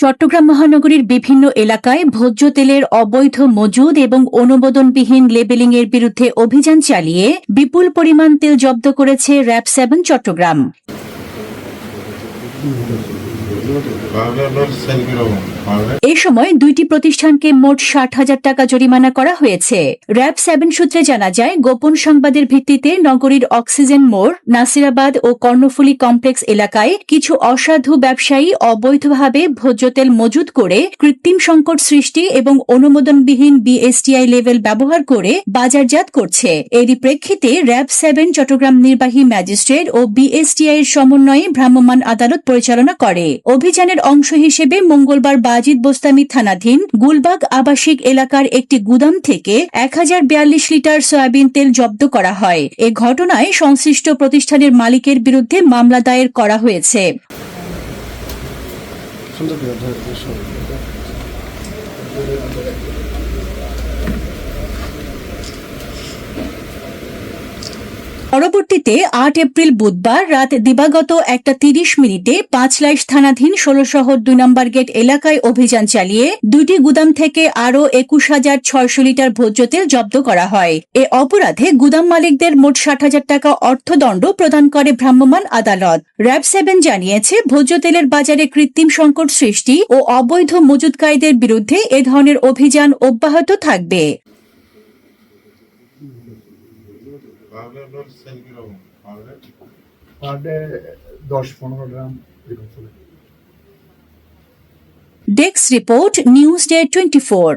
চট্টগ্রাম মহানগরীর বিভিন্ন এলাকায় ভোজ্য তেলের অবৈধ মজুদ এবং অনুমোদনবিহীন লেবেলিংয়ের বিরুদ্ধে অভিযান চালিয়ে বিপুল পরিমাণ তেল জব্দ করেছে র্যাব-7 চট্টগ্রাম। এ সময় দুইটি প্রতিষ্ঠানকে মোট ৬০,০০০ টাকা জরিমানা করা হয়েছে। র্যাব-7 সূত্রে জানা যায়, গোপন সংবাদের ভিত্তিতে নগরীর অক্সিজেন মোড়, নাসিরাবাদ ও কর্ণফুলী কমপ্লেক্স এলাকায় কিছু অসাধু ব্যবসায়ী অবৈধভাবে ভোজ্য তেল মজুত করে কৃত্রিম সংকট সৃষ্টি এবং অনুমোদনবিহীন বিএসটিআই লেভেল ব্যবহার করে বাজারজাত করছে। এরই প্রেক্ষিতে র্যাব-7 চট্টগ্রাম নির্বাহী ম্যাজিস্ট্রেট ও বিএসটিআই এর সমন্বয়ে ভ্রাম্যমাণ আদালত পরিচালনা করে। অভিযানের অংশ হিসেবে মঙ্গলবার বাজিদ বোস্তামি থানাধীন গুলবাগ আবাসিক এলাকার একটি গুদাম থেকে ১,০৪২ লিটার সয়াবিন তেল জব্দ করা হয়। এ ঘটনায় সংশ্লিষ্ট প্রতিষ্ঠানের মালিকের বিরুদ্ধে মামলা দায়ের করা হয়েছে। পরবর্তীতে ৮ এপ্রিল বুধবার রাত দিবাগত ১টা ৩০ মিনিটে পাঁচলাইশ থানাধীন ১৬ শহর ২ নম্বর গেট এলাকায় অভিযান চালিয়ে দুইটি গুদাম থেকে আরও ২১,৬০০ লিটার ভোজ্য তেল জব্দ করা হয়। এ অপরাধে গুদাম মালিকদের মোট ৬০,০০০ টাকা অর্থদণ্ড প্রদান করে ভ্রাম্যমাণ আদালত। র্যাব-7 জানিয়েছে, ভোজ্য তেলের বাজারে কৃত্রিম সংকট সৃষ্টি ও অবৈধ মজুতকারীদের বিরুদ্ধে এ ধরনের অভিযান অব্যাহত থাকবে। Desk report, news day 24।